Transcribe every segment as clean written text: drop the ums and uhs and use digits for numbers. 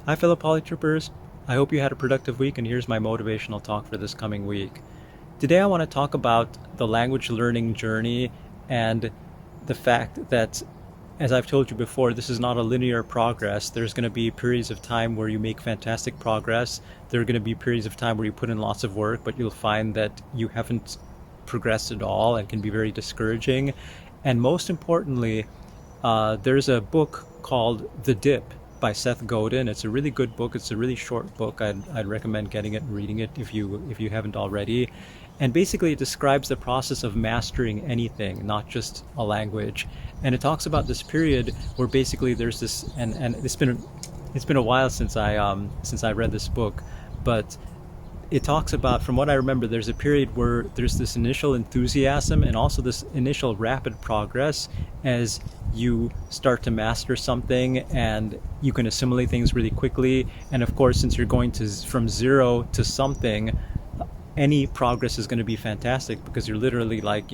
Hi, fellow PolyTrippers. I hope you had a productive week, and here's my motivational talk for this coming week. Today, I want to talk about the language learning journey and the fact that, as I've told you before, this is not a linear progress. There's going to be periods of time where you make fantastic progress. There are going to be periods of time where you put in lots of work, but you'll find that you haven't progressed at all and can be very discouraging. And most importantly, there's a book called The Dip by Seth Godin. It's a really good book. It's a really short book. I'd recommend getting it and reading it if you haven't already. And basically, it describes the process of mastering anything, not just a language. And it talks about this period where basically there's this, and it's been a while since I read this book, but it talks about, from what I remember, there's a period where there's this initial enthusiasm and also this initial rapid progress as you start to master something and you can assimilate things really quickly. And of course, since you're going to from zero to something, any progress is going to be fantastic because you're literally like,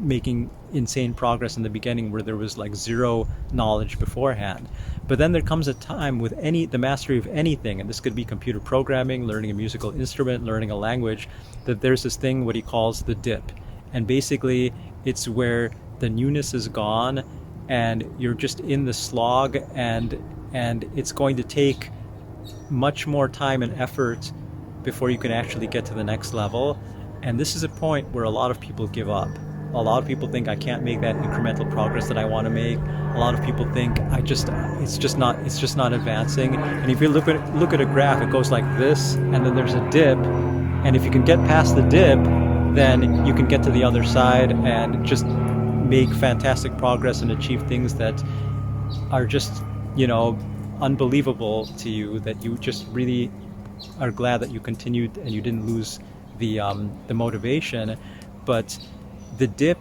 making insane progress in the beginning where there was like zero knowledge beforehand. But then there comes a time with the mastery of anything, and this could be computer programming, learning a musical instrument, learning a language, that there's this thing what he calls the dip. And basically it's where the newness is gone and you're just in the slog, and it's going to take much more time and effort before you can actually get to the next level. And this is a point where a lot of people give up. A lot of people think I can't make that incremental progress that I want to make. A lot of people think it's just not advancing. And if you look at a graph, it goes like this, and then there's a dip. And if you can get past the dip, then you can get to the other side and just make fantastic progress and achieve things that are just, unbelievable to you, that you just really are glad that you continued and you didn't lose the motivation. But the dip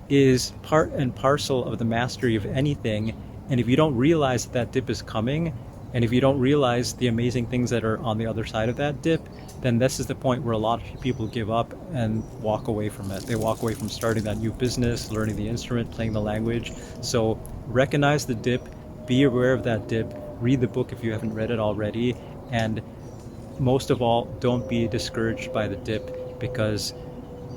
is part and parcel of the mastery of anything. And if you don't realize that dip is coming, and if you don't realize the amazing things that are on the other side of that dip, then this is the point where a lot of people give up and walk away from it. They walk away from starting that new business, learning the instrument, playing the language. So recognize the dip, be aware of that dip, read the book if you haven't read it already, and most of all, don't be discouraged by the dip, because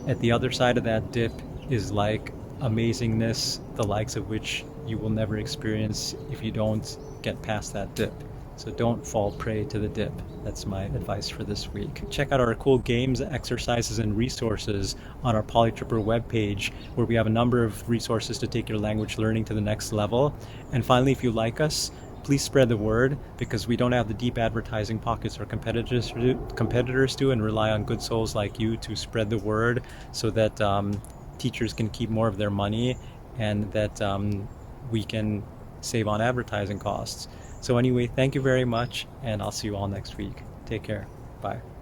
at the other side of that dip is like amazingness, the likes of which you will never experience if you don't get past that dip. So don't fall prey to the dip. That's my advice for this week. Check out our cool games, exercises, and resources on our PolyTripper webpage, where we have a number of resources to take your language learning to the next level. And finally, if you like us, please spread the word, because we don't have the deep advertising pockets our competitors do, and rely on good souls like you to spread the word so that teachers can keep more of their money, and that we can save on advertising costs. So anyway, thank you very much, and I'll see you all next week. Take care. Bye.